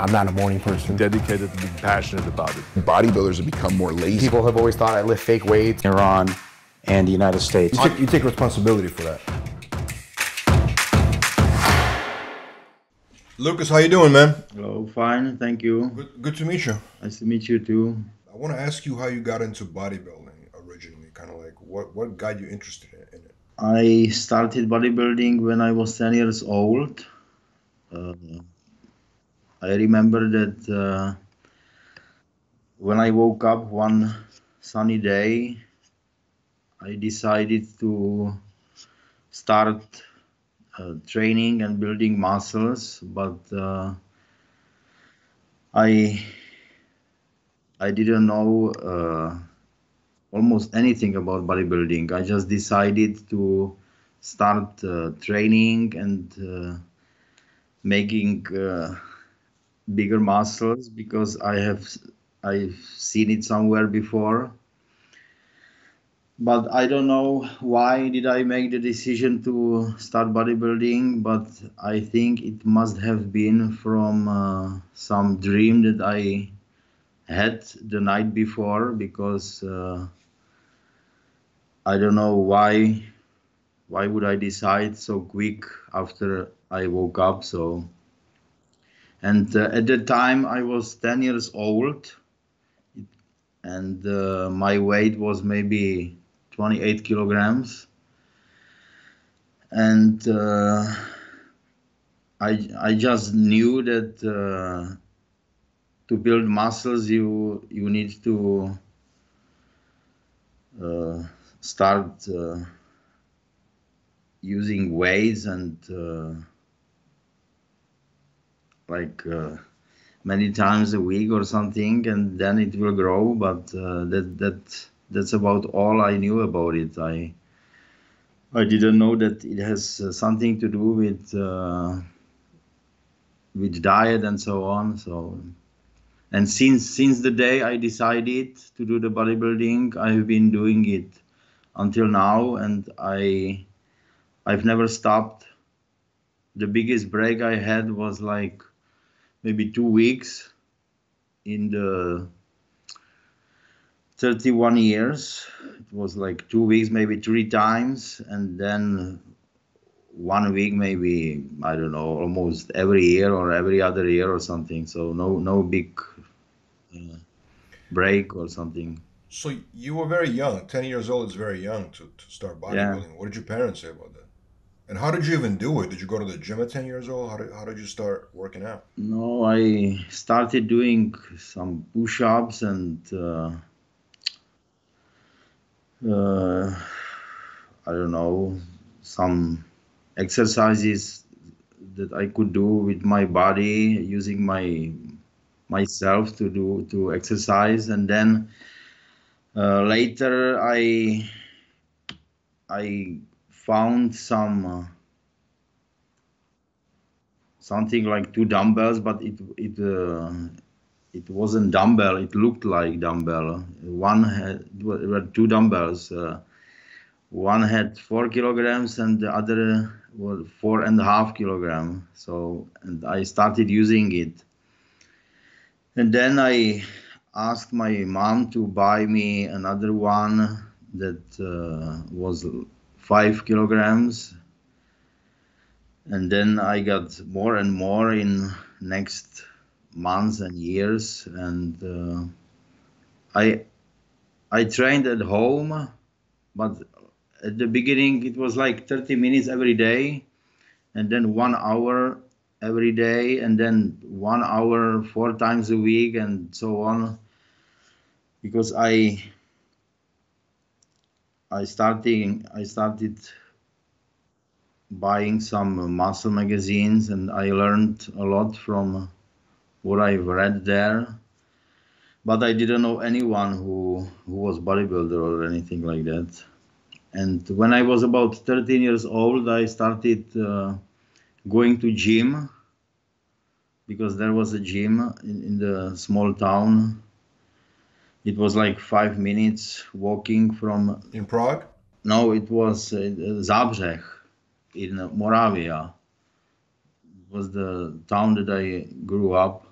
I'm not a morning person. Dedicated to being passionate about it. Bodybuilders have become more lazy. People have always thought I lift fake weights. Iran and the United States. You take responsibility for that. Lukas, how you doing, man? Hello, fine, thank you. Good to meet you. Nice to meet you too. I want to ask you how you got into bodybuilding originally, kind of like what got you interested in it? I started bodybuilding when I was 10 years old. I remember that when I woke up one sunny day, I decided to start training and building muscles, but I didn't know almost anything about bodybuilding. I just decided to start training and making bigger muscles because I've seen it somewhere before. But I don't know why did I make the decision to start bodybuilding, but I think it must have been from some dream that I had the night before, because I don't know why would I decide so quick after I woke up. So, and at the time I was 10 years old, and my weight was maybe 28 kilograms, and I just knew that to build muscles you need to start using weights and many times a week or something, and then it will grow. But that's about all I knew about it. I didn't know that it has something to do with diet and so on. So, and since the day I decided to do the bodybuilding, I've been doing it until now, and I've never stopped. The biggest break I had was like maybe 2 weeks in the 31 years. It was like 2 weeks, maybe 3 times, and then 1 week, maybe, I don't know, almost every year or every other year or something. So no big break or something. So you were very young. 10 years old is very young to start bodybuilding. Yeah. What did your parents say about that? And how did you even do it? Did you go to the gym at 10 years old? How did you start working out? No, I started doing some push-ups and I don't know, some exercises that I could do with my body, using myself to exercise. And then later I found something like 2 dumbbells, but it wasn't dumbbell. It looked like dumbbell. There were 2 dumbbells. One had 4 kilograms and the other was 4.5 kilograms. So, and I started using it. And then I asked my mom to buy me another one that was 5 kilograms. And then I got more and more in next months and years. And I trained at home, but at the beginning it was like 30 minutes every day, and then 1 hour every day, and then 1 hour 4 times a week, and so on. Because I started buying some muscle magazines, and I learned a lot from what I've read there. But I didn't know anyone who was bodybuilder or anything like that. And when I was about 13 years old, I started going to gym, because there was a gym in the small town. It was like 5 minutes walking from... In Prague? No, it was Záhřeh in Moravia. It was the town that I grew up.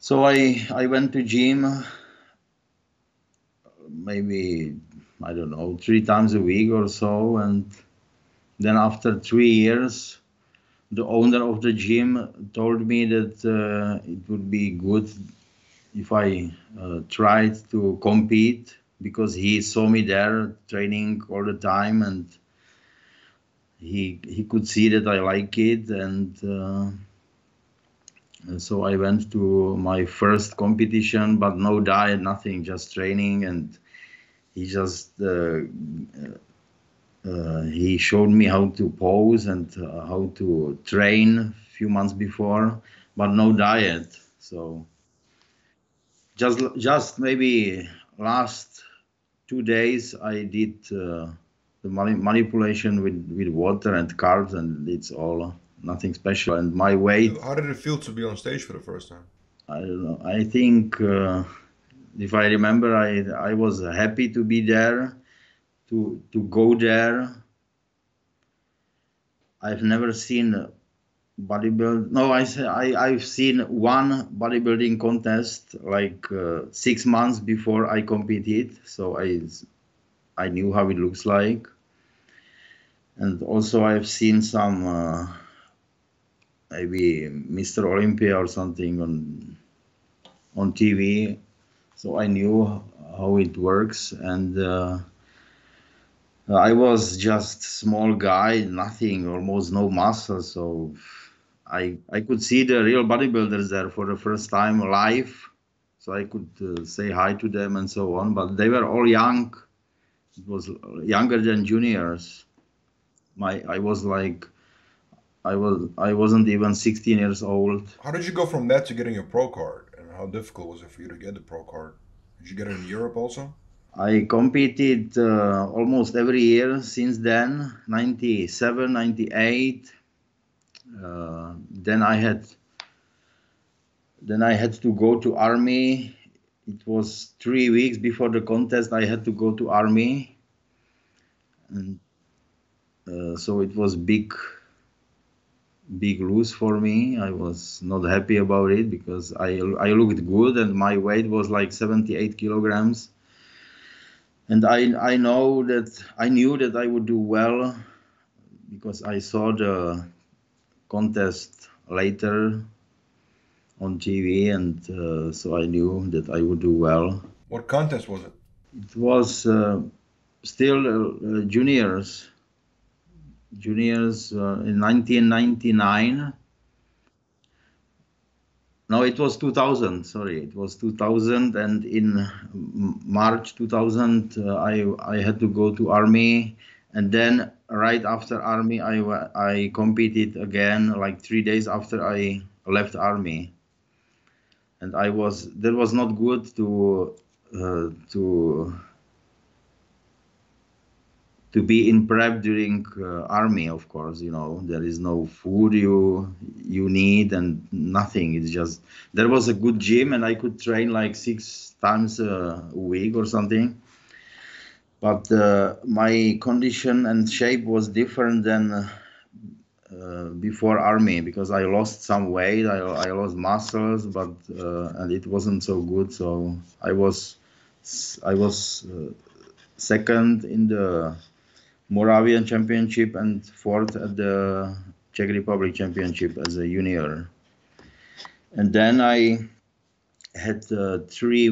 So I went to gym maybe, I don't know, 3 times a week or so. And then after 3 years, the owner of the gym told me that it would be good if I tried to compete, because he saw me there training all the time, and he could see that I like it. And so I went to my first competition, but no diet, nothing, just training. And he just he showed me how to pose and how to train a few months before, but no diet. So just maybe last 2 days I did the manipulation with water and carbs, and it's all nothing special. And my weight, How did it feel to be on stage for the first time? I don't know. I think if I remember, I was happy to be there, to go there. I've never seen bodybuild. No, I've seen one bodybuilding contest like 6 months before I competed, so I knew how it looks like. And also I've seen some maybe Mr. Olympia or something on TV, so I knew how it works. And I was just small guy, nothing, almost no muscle, so I could see the real bodybuilders there for the first time live, so I could say hi to them and so on. But they were all young. It was younger than juniors. I was like, I wasn't even 16 years old. How did you go from that to getting a pro card? And how difficult was it for you to get the pro card? Did you get it in Europe also? I competed almost every year since then, 97, 98. Then I had to go to army. It was 3 weeks before the contest. I had to go to army, and so it was big lose for me. I was not happy about it because I looked good and my weight was like 78 kilograms. And I knew that I would do well because I saw the contest later on TV, and so I knew that I would do well. What contest was it? It was still juniors in 1999. No, it was 2000. Sorry, it was 2000, and in March 2000, I had to go to army, and then right after army, I competed again, like 3 days after I left army, and that was not good to be in prep during army. Of course, there is no food you need and nothing. It's just there was a good gym and I could train like 6 times a week or something. But my condition and shape was different than before army because I lost some weight. I lost muscles, but and it wasn't so good. So I was second in the Moravian Championship and fourth at the Czech Republic Championship as a junior. And then I had 3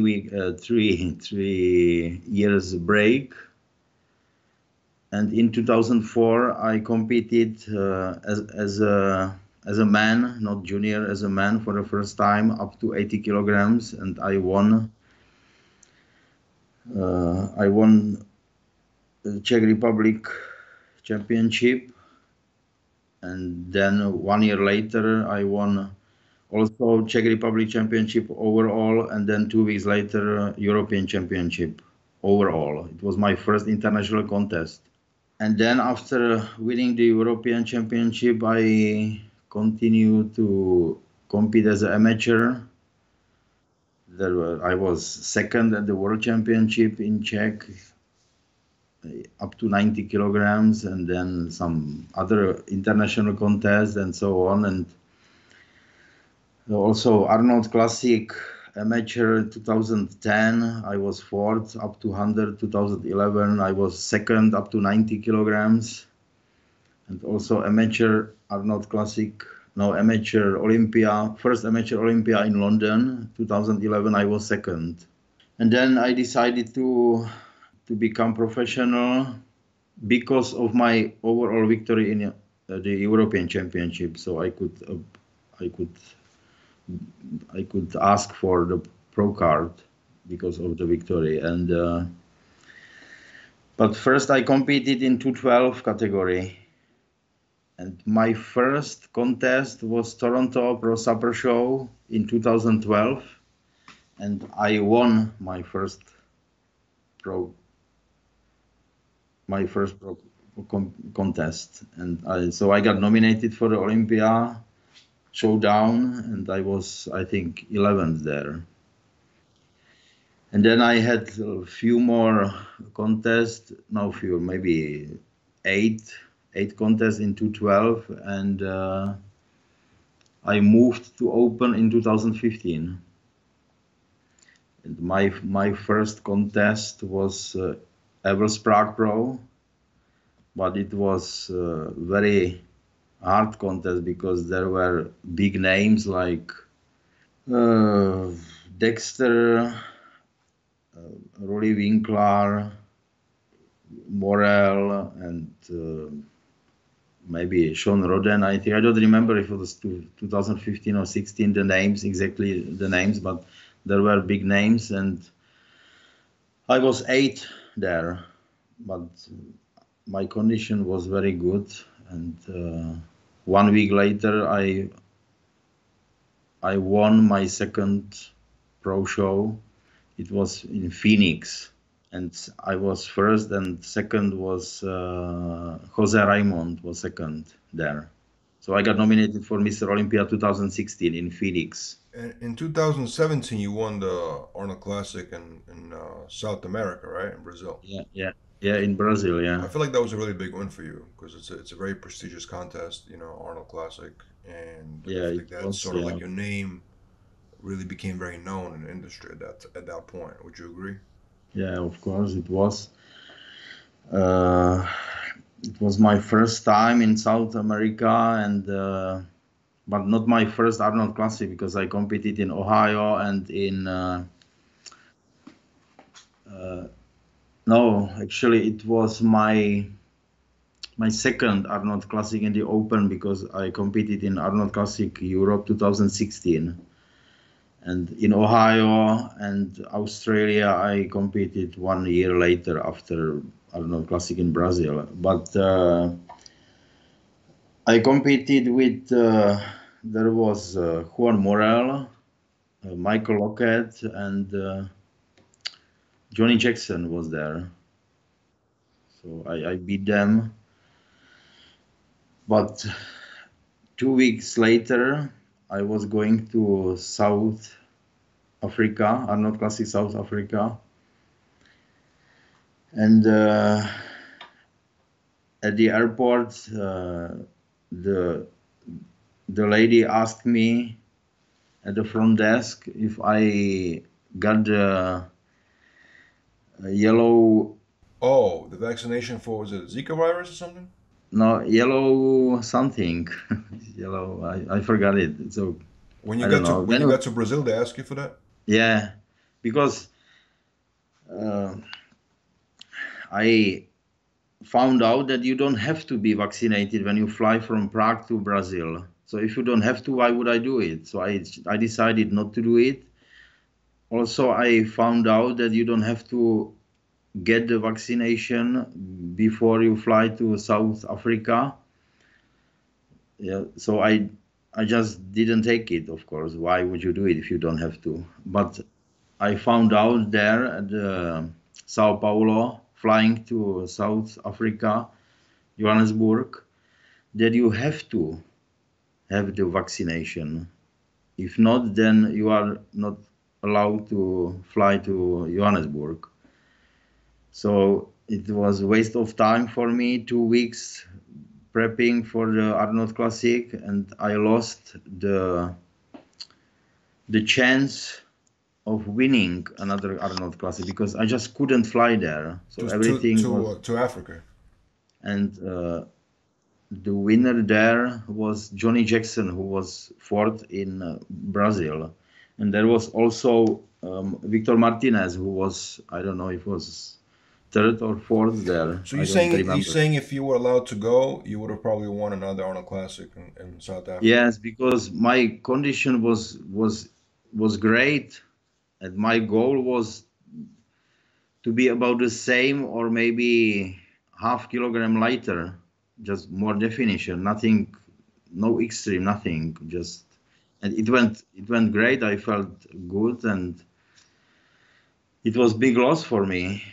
years break. And in 2004, I competed as a man, not junior, as a man for the first time, up to 80 kilograms, and I won. I won the Czech Republic Championship, and then 1 year later I won also Czech Republic Championship overall, and then 2 weeks later European Championship overall. It was my first international contest. And then after winning the European Championship, I continued to compete as an amateur. I was second at the World Championship in Czech, up to 90 kilograms, and then some other international contests and so on. And Also, Arnold Classic Amateur 2010, I was fourth up to 100. 2011, I was second up to 90 kilograms. And also Amateur Arnold Classic, no, Amateur Olympia, first Amateur Olympia in London, 2011, I was second. And then I decided to become professional because of my overall victory in the European Championship. So I could ask for the pro card because of the victory. And but first I competed in 212 category, and my first contest was Toronto Pro Super Show in 2012, and I won my first pro contest, and so I got nominated for the Olympia showdown, and I was, I think, 11th there. And then I had a few more contests, maybe eight contests in 212, and I moved to Open in 2015. And my first contest was Evers Prague Pro, but it was very hard contest because there were big names like Dexter, Rolly Winkler, Morel, and maybe Sean Roden. I think, I don't remember if it was 2015 or 16 exactly the names, but there were big names, and I was 8th there, but my condition was very good, and 1 week later I won my second pro show. It was in Phoenix, and I was first, and second was Jose Raymond was second there. So I got nominated for Mr. Olympia 2016 in Phoenix. And in 2017, you won the Arnold Classic in South America, right? In Brazil. Yeah, in Brazil, yeah. I feel like that was a really big win for you because it's a very prestigious contest, Arnold Classic, and I feel like that's sort of like your name really became very known in the industry at that point. Would you agree? Yeah, of course it was. It was my first time in South America, and but not my first Arnold Classic, because I competed in Ohio and in no, actually it was my second Arnold Classic in the Open, because I competed in Arnold Classic Europe 2016. And in Ohio and Australia, I competed 1 year later after Arnold Classic in Brazil. But I competed with, there was Juan Morel, Michael Lockett, and Johnny Jackson was there. So I beat them. But 2 weeks later, I was going to South Africa, Arnold Classic South Africa. And at the airport, the lady asked me at the front desk if I got the yellow... Oh, the vaccination for, was it Zika virus or something? No, yellow something. Yellow, I forgot it. So when you got to Brazil, they asked you for that? Yeah, because I found out that you don't have to be vaccinated when you fly from Prague to Brazil. So if you don't have to, why would I do it? So I decided not to do it. Also, I found out that you don't have to get the vaccination before you fly to South Africa. Yeah, so I just didn't take it, of course. Why would you do it if you don't have to? But I found out there at Sao Paulo, flying to South Africa, Johannesburg, that you have to have the vaccination. If not, then you are not allowed to fly to Johannesburg. So it was a waste of time for me, 2 weeks prepping for the Arnold Classic, and I lost the the chance of winning another Arnold Classic, because I just couldn't fly there. So everything was to Africa. And the winner there was Johnny Jackson, who was fourth in Brazil. And there was also Victor Martinez, who was, I don't know if it was third or fourth there. So you're saying if you were allowed to go, you would have probably won another Arnold Classic in South Africa? Yes, because my condition was great, and my goal was to be about the same or maybe half kilogram lighter, just more definition, nothing, no extreme, nothing, just, and it went great. I felt good, and it was big loss for me